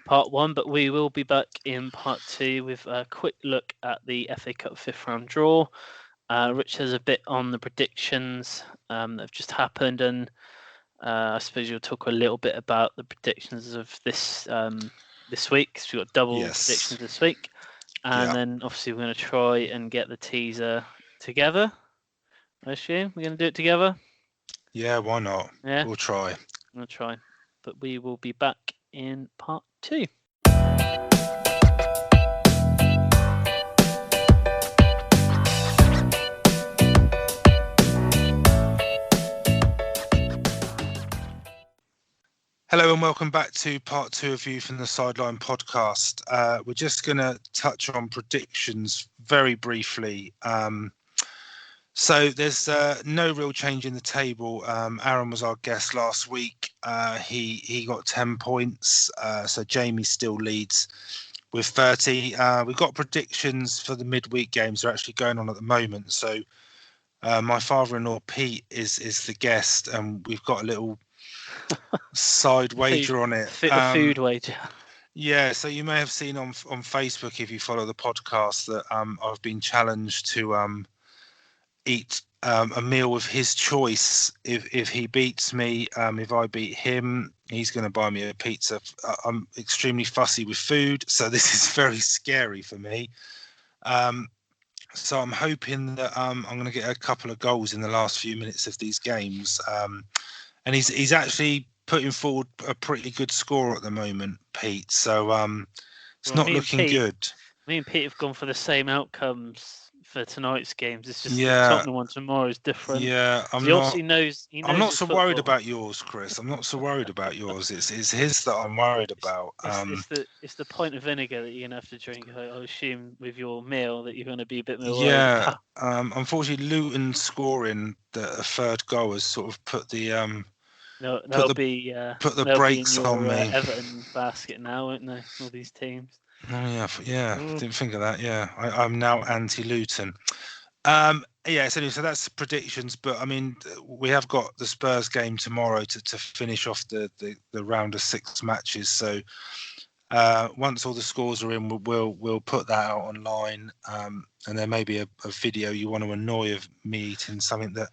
part 1, but we will be back in part 2 with a quick look at the FA Cup 5th round draw. Rich has a bit on the predictions that have just happened, and I suppose you'll talk a little bit about the predictions of this week, because we've got double predictions this week. And then obviously we're going to try and get the teaser together. I assume we're going to do it together. Yeah, why not? Yeah, we'll try. I'm going to try, but we will be back in part 2. Hello and welcome back to part 2 of View from the Sideline podcast. We're just going to touch on predictions very briefly. So there's no real change in the table. Aaron was our guest last week. He got 10 points. So Jamie still leads with 30. We've got predictions for the midweek games. They're actually going on at the moment. So my father-in-law Pete is the guest, and we've got a little side wager on it. A food wager. Yeah, so you may have seen on Facebook, if you follow the podcast, that I've been challenged to eat a meal of his choice. If he beats me, if I beat him, he's going to buy me a pizza. I'm extremely fussy with food, so this is very scary for me. So I'm hoping that I'm going to get a couple of goals in the last few minutes of these games. And he's actually putting forward a pretty good score at the moment, Pete. So it's not looking good. Me and Pete have gone for the same outcomes for tonight's games. It's just the Tottenham one tomorrow is different. Yeah, he knows I'm not so worried about yours, Chris. I'm not so worried about yours. It's his that I'm worried about. It's the pint of vinegar that you're gonna have to drink. I assume with your meal that you're gonna be a bit more. Yeah. Unfortunately, Luton scoring the third goal has sort of put the put the brakes on me. Everton basket now, won't they? All these teams. Oh yeah. Didn't think of that. Yeah, I'm now anti-Luton. So that's predictions. But I mean, we have got the Spurs game tomorrow to finish off the round of 6 matches. So once all the scores are in, we'll put that out online. And there may be a video you want to annoy of me eating something that.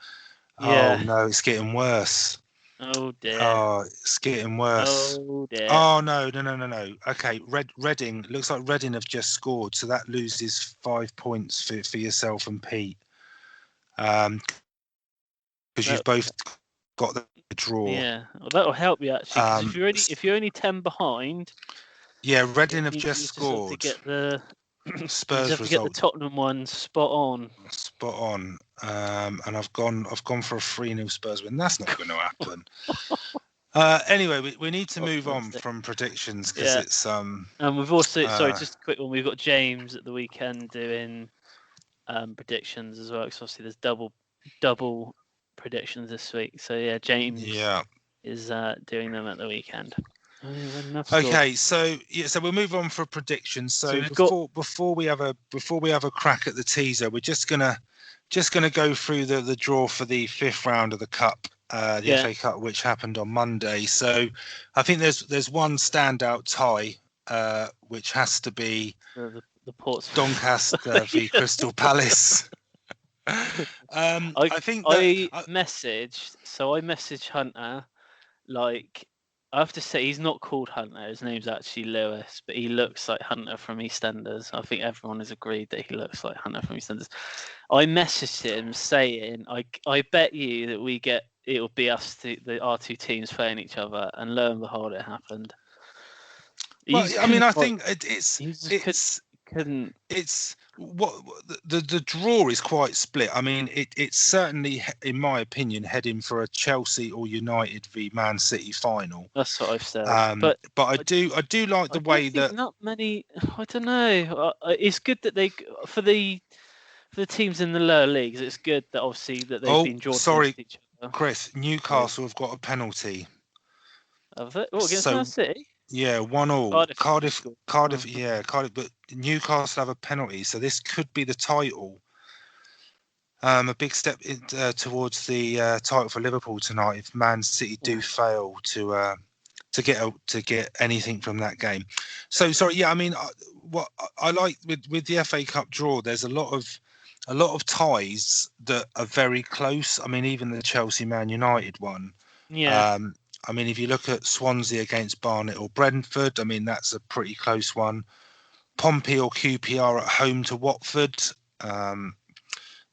Yeah. Oh no, it's getting worse. Oh dear. Oh, it's getting worse. Oh dear. Oh no. Okay, Reading looks like Reading have just scored, so that loses 5 points for yourself and Pete. Because you've both got the draw. Yeah, well, that'll help you actually. 'Cause if you're only 10 behind. Yeah, Reading have just scored. To get the Spurs result. To get the Tottenham one spot on. And I've gone for a 3-0 Spurs win. That's not going to happen. Anyway, we need to move on from predictions because it's And we've also just a quick one. We've got James at the weekend doing predictions as well. Because obviously there's double predictions this week. So yeah, James is doing them at the weekend. Okay, so we'll move on for predictions. So before we have a crack at the teaser, we're just gonna go through the draw for the 5th round of the cup, the FA Cup, which happened on Monday. So I think there's one standout tie, which has to be the Portsmouth. Doncaster v Crystal Palace. I think that I messaged Hunter. Like, I have to say, he's not called Hunter. His name's actually Lewis, but he looks like Hunter from EastEnders. I think everyone has agreed that he looks like Hunter from EastEnders. I messaged him saying, I bet you that it'll be our two teams playing each other, and lo and behold, it happened. Well, I mean, I think couldn't. It's what the draw is quite split. I mean, it's certainly, in my opinion, heading for a Chelsea or United v Man City final. That's what I've said. But I do like the way that not many. I don't know. It's good that for the teams in the lower leagues. It's good that obviously that they've been drawn against each other. Chris, Newcastle have got a penalty. Have they? Oh, against Man City. Yeah, 1-1. Cardiff, Oh. yeah, Cardiff. But Newcastle have a penalty, so this could be the title. A big step towards the title for Liverpool tonight if Man City do fail to get anything from that game. So sorry, yeah, I mean, what I like with the FA Cup draw, there's a lot of ties that are very close. I mean, even the Chelsea Man United one. Yeah. I mean, if you look at Swansea against Barnet or Brentford, I mean, that's a pretty close one. Pompey or QPR at home to Watford, that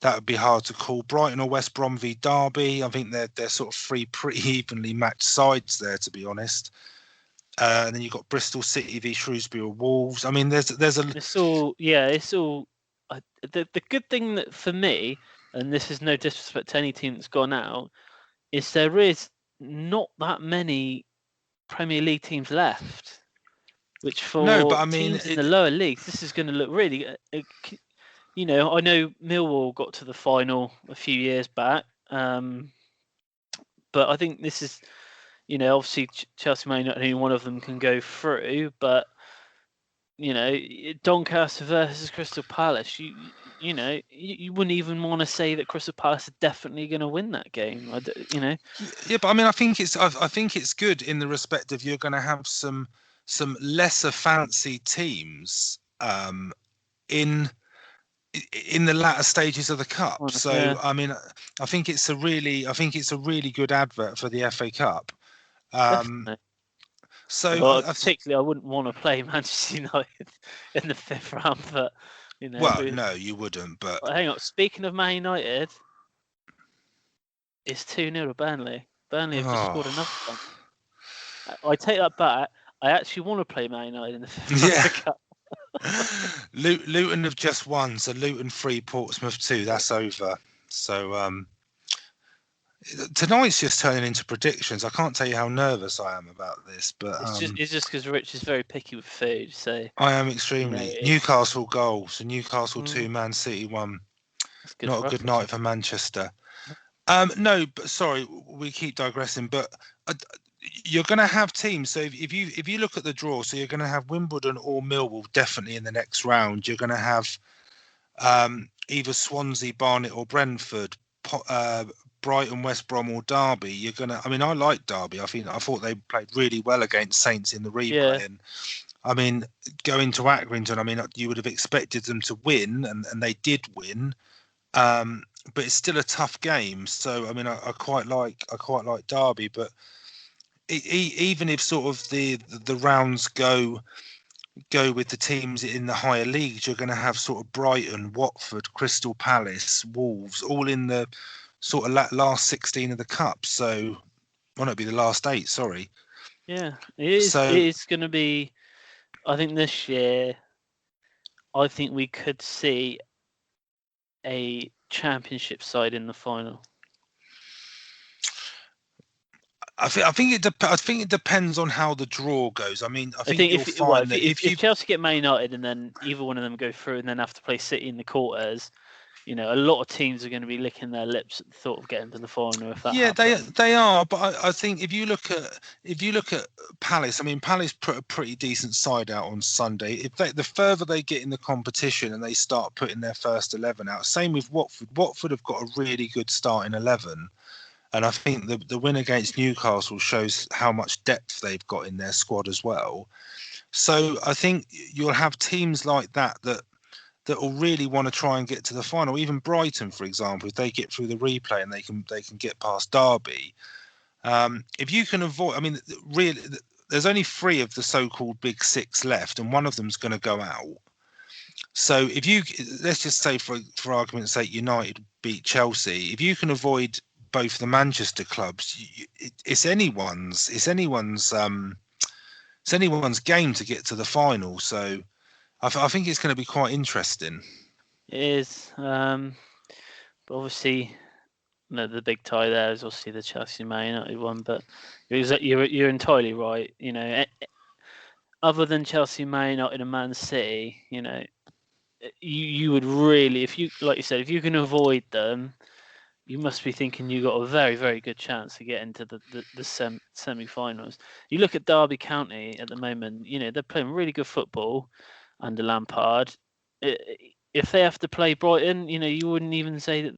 would be hard to call. Brighton or West Brom v Derby, I think they're sort of three pretty evenly matched sides there, to be honest. And then you've got Bristol City v Shrewsbury or Wolves. I mean, there's a. It's all. The good thing that for me, and this is no disrespect to any team that's gone out, is there is not that many Premier League teams left, which for teams in the lower leagues, this is going to look really. I know Millwall got to the final a few years back, but I think this is, obviously Chelsea may not only one of them can go through, but Doncaster versus Crystal Palace, you wouldn't even want to say that Crystal Palace are definitely going to win that game. Yeah, but I mean, I think it's good in the respect of you're going to have some lesser fancy teams in the latter stages of the cup. So yeah. I mean, I think it's a really good advert for the FA Cup. So particularly, I wouldn't want to play Manchester United in the 5th round, but Well, no, you wouldn't. But hang on. Speaking of Man United, it's 2-0 to Burnley. Burnley have just scored another one. I take that back. I actually want to play Man United in the 5th round Cup. Luton have just won, so Luton 3, Portsmouth 2. That's over. So tonight's just turning into predictions. I can't tell you how nervous I am about this, but it's just because Rich is very picky with food. So I am extremely. Newcastle goal, so Newcastle 2, Man City 1. Not a good night for Manchester. No, but sorry, we keep digressing. But you're going to have teams. So if you look at the draw, so you're going to have Wimbledon or Millwall definitely in the next round. You're going to have either Swansea, Barnet, or Brentford. Brighton, West Brom, or Derby. You're gonna. I mean, I like Derby. I thought they played really well against Saints in the replay. Yeah. And I mean, going to Accrington, I mean, you would have expected them to win, and they did win. But it's still a tough game. So I mean, I quite like Derby. But even if sort of the rounds go with the teams in the higher leagues, you're going to have sort of Brighton, Watford, Crystal Palace, Wolves, all in the sort of last 16 of the cup. So, well, it'd be the last 8. Sorry. Yeah, it is. So, it is going to be. I think this year, I think we could see a championship side in the final. I think it depends on how the draw goes. I mean, I think if Chelsea get Man United and then either one of them go through and then have to play City in the quarters, a lot of teams are going to be licking their lips at the thought of getting to the final. If that happens. they are. But I think if you look at Palace, I mean, Palace put a pretty decent side out on Sunday. If the further they get in the competition and they start putting their first 11 out, same with Watford. Watford have got a really good starting 11. And I think the win against Newcastle shows how much depth they've got in their squad as well. So I think you'll have teams like that will really want to try and get to the final. Even Brighton, for example, if they get through the replay and they can get past Derby. If you can avoid, I mean, really, there's only three of the so-called big six left, and one of them's going to go out. So if you, let's just say for argument's sake, United beat Chelsea. If you can avoid both the Manchester clubs, it's anyone's game to get to the final. So I think it's going to be quite interesting. It is, but obviously, the big tie there is obviously the Chelsea Man United one. But you're entirely right. Other than Chelsea Man United and Man City, you would really, if you, like you said, if you can avoid them, you must be thinking you got a very, very good chance to get into the semi-finals. You look at Derby County at the moment. They're playing really good football under Lampard. If they have to play Brighton, you wouldn't even say that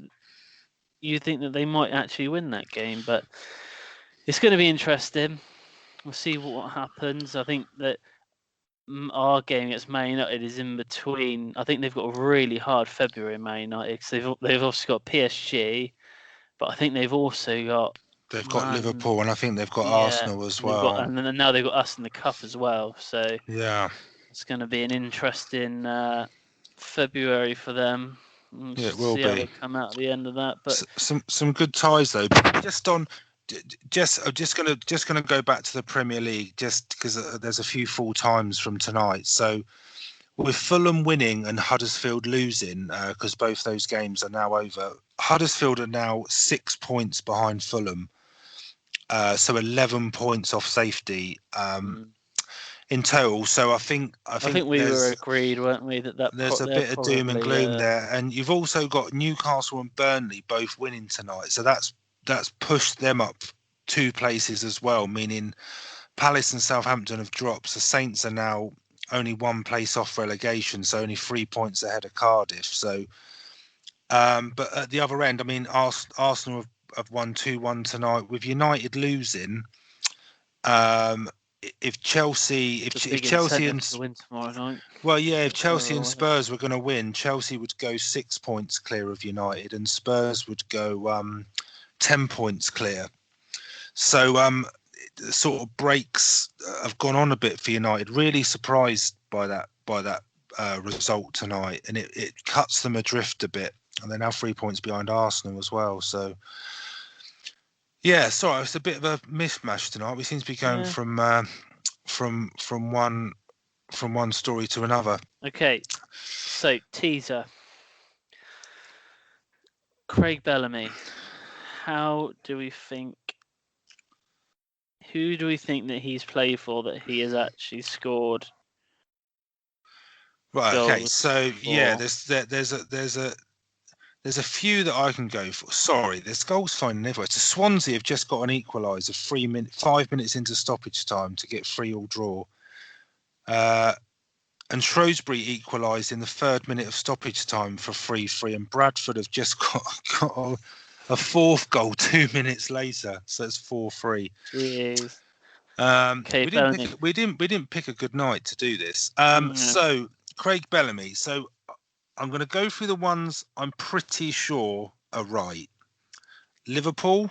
you think that they might actually win that game. But it's going to be interesting. We'll see what happens. I think that our game against Man United is in between. I think they've got a really hard February, Man United, because they've also got PSG, but I think they've also got Liverpool, and I think they've got Arsenal as well. And then now they've got us in the cup as well. So yeah, it's going to be an interesting February for them. Yeah, it will see be. how they come out at the end of that. But some good ties though. Just gonna go back to the Premier League just because there's a few full times from tonight. So with Fulham winning and Huddersfield losing, because both those games are now over, Huddersfield are now 6 points behind Fulham. So 11 points off safety in total. So I think we were agreed, weren't we, that there's a bit of doom and gloom there. And you've also got Newcastle and Burnley both winning tonight. So that's pushed them up 2 places as well, meaning Palace and Southampton have dropped. So Saints are now only 1 place off relegation, so only 3 points ahead of Cardiff. So, but at the other end, I mean, Arsenal have won 2-1 tonight. With United losing, if Chelsea and to win tomorrow night. Well, yeah, if Chelsea and Spurs were going to win, Chelsea would go 6 points clear of United, and Spurs would go 10 points clear. So the sort of breaks have gone on a bit for United. Really surprised by that result tonight, and it cuts them adrift a bit, and they're now 3 points behind Arsenal as well. So yeah, sorry, it's a bit of a mishmash tonight. We seem to be going from one story to another. Okay, so teaser. Craig Bellamy. Who do we think that he's played for that he has actually scored? Right. Okay. So yeah, there's a few that I can go for. Sorry, there's goals finding everywhere. So Swansea have just got an equaliser 5 minutes into stoppage time to get 3-3 draw. And Shrewsbury equalised in the 3rd minute of stoppage time for 3-3, and Bradford have just got a 4th goal 2 minutes later, so it's 4-3. Jeez. We didn't pick a good night to do this. So Craig Bellamy. So I'm going to go through the ones I'm pretty sure are right. Liverpool,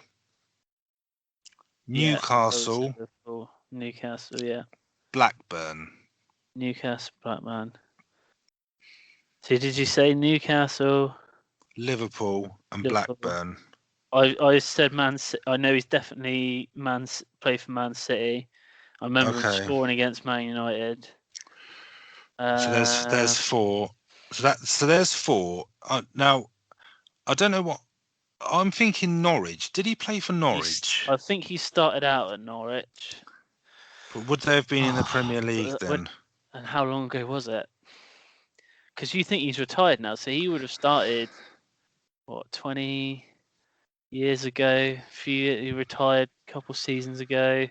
Newcastle, yeah. Blackburn. Newcastle, Blackburn. So did you say Newcastle, Liverpool, and Blackburn? I said Man City. I know he's definitely played for Man City. I remember him scoring against Man United. So there's 4. So there's 4. Now I don't know what I'm thinking. Norwich. Did he play for Norwich? I think he started out at Norwich. But would they have been in the Premier League then? And how long ago was it? Because you think he's retired now, so he would have started 20 years ago. He retired a couple seasons ago.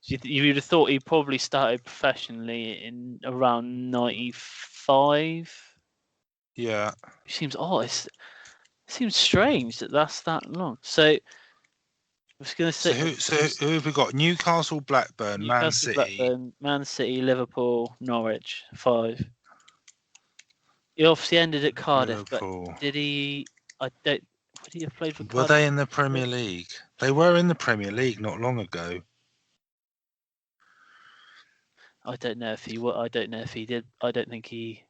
You would have thought he probably started professionally in around 95. Yeah. It seems strange that that's that long. So was going to So say who have we got? Newcastle, Blackburn, Man Newcastle, City. Blackburn, Man City, Liverpool, Norwich, 5. He obviously ended at Cardiff, Liverpool. but did he? I don't. Would he have played for Were Cardiff? they in the Premier League? They were in the Premier League not long ago. I don't know if he. I don't know if he did. I don't think he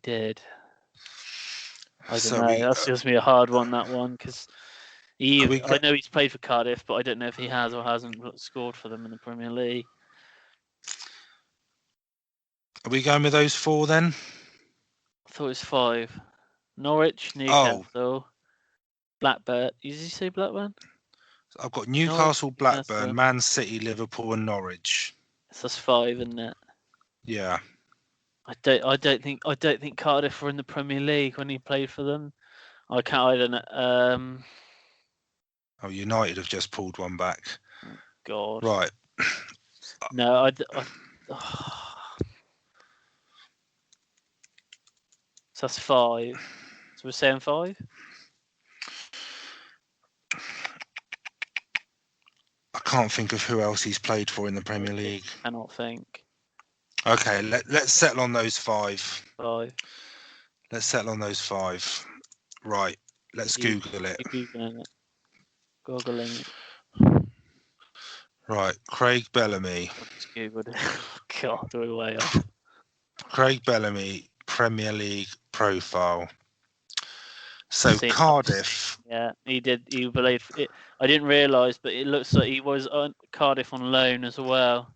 did. I don't So know. That's just me a hard one. That one because I know he's played for Cardiff, but I don't know if he has or hasn't scored for them in the Premier League. Are we going with those 4 then? I thought it was 5. Norwich, Newcastle, Blackburn. Did you say Blackburn? I've got Newcastle, Blackburn, Newcastle. Man City, Liverpool, and Norwich. So that's 5, isn't it? Yeah. I don't think Cardiff were in the Premier League when he played for them. I don't know. Oh, United have just pulled one back. God. Right. No, So that's 5. So we're saying 5? I can't think of who else he's played for in the Premier League. I cannot think. Okay, let's settle on those 5. 5. Let's settle on those 5. Right. Let's Google it. You're Googling it. Googling it. Right. Craig Bellamy. I just Googled it. God, we're way off. Craig Bellamy, Premier League profile. So Cardiff. Yeah, he did. He played. I didn't realise, but it looks like he was on Cardiff on loan as well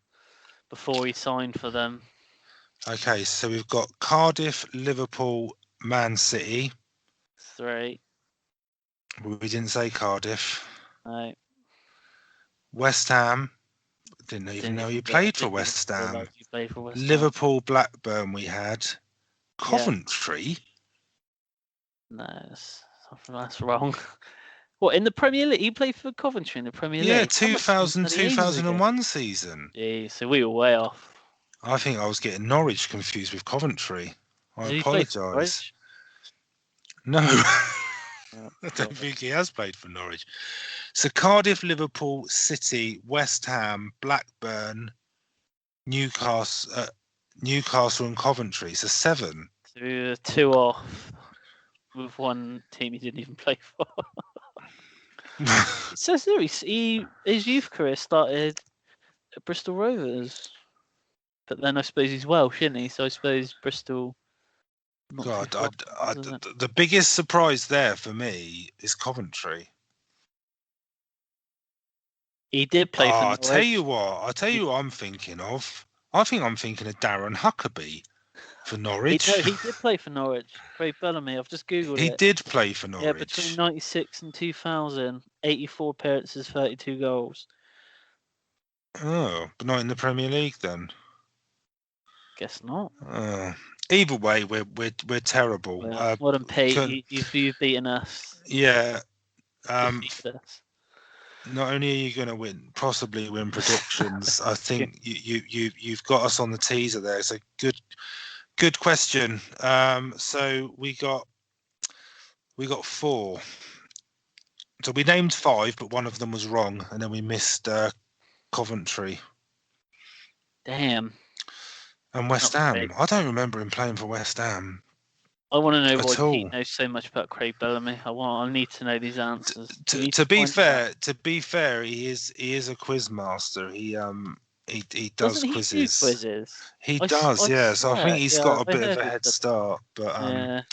before he signed for them. Okay, so we've got Cardiff, Liverpool, Man City. 3. We didn't say Cardiff. No. West Ham. Didn't even know he played for West Ham. Liverpool, Blackburn we had. Coventry? No, that's wrong. What, in the Premier League? He played for Coventry in the Premier League? Yeah, 2000-2001 season. Yeah, so we were way off. I think I was getting Norwich confused with Coventry. I apologise. No, I don't think he has played for Norwich. So Cardiff, Liverpool, City, West Ham, Blackburn, Newcastle, and Coventry. So 7. So we were 2 off with one team he didn't even play for. It says there his youth career started at Bristol Rovers, but then I suppose he's Welsh, isn't he? So I suppose Bristol. God, the biggest surprise there for me is Coventry. He did play for Norwich. I'll tell you what I'm thinking of. I think I'm thinking of Darren Huckabee for Norwich. He did play for Norwich. Craig Bellamy. I've just Googled it. He did play for Norwich. Yeah, between 96 and 2000. 84 appearances, 32 goals. Oh, but not in the Premier League then? Guess not. Either way, we're terrible. Well, done, Pete. You've beaten us. Yeah. Defeated us. Not only are you going to possibly win predictions, I think you've got us on the teaser there. It's a good question. So we got 4. So we named 5, but one of them was wrong, and then we missed Coventry. Damn. And West Ham. I don't remember him playing for West Ham. I want to know why Pete knows so much about Craig Bellamy. I need to know these answers. To be fair, he is a quiz master. He does quizzes. He do quizzes? He does, yeah. So I think he's got a bit of a head start. But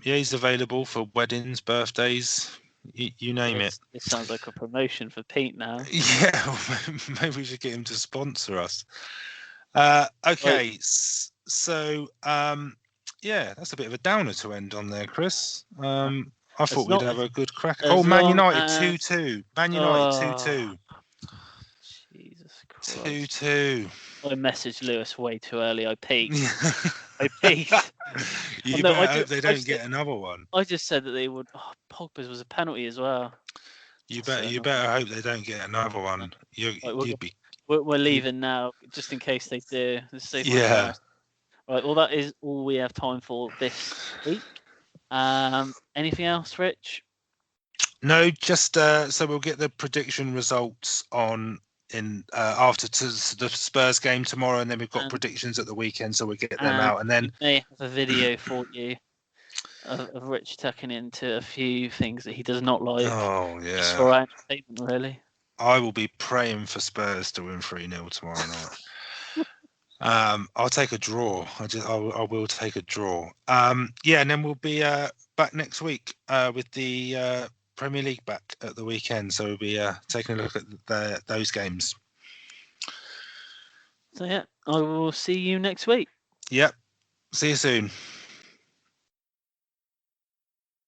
he's available for weddings, birthdays, you name it. It sounds like a promotion for Pete now. Yeah, maybe we should get him to sponsor us. Okay, so yeah, that's a bit of a downer to end on there, Chris. I thought we'd have a good crack. Man United 2-2. Man United 2-2. Jesus Christ. 2-2. I messaged Lewis way too early. I peaked. You better hope they don't get another one. I just said that they would. Pogba's was a penalty as well. You better hope they don't get another one. We're leaving now, just in case they do. Yeah. Right. Well, that is all we have time for this week. Anything else, Rich? No, just so we'll get the prediction results on after the Spurs game tomorrow, and then we've got And- predictions at the weekend, so we'll get them And out, and then we may have a video for you of Rich tucking into a few things that he does not like, oh just for yeah, our entertainment, really. I will be praying for Spurs to win 3-0 tomorrow night. I'll take a draw. I will take a draw. Yeah, and then we'll be back next week with the Premier League back at the weekend. So we'll be taking a look at those games. So yeah, I will see you next week. Yep. See you soon.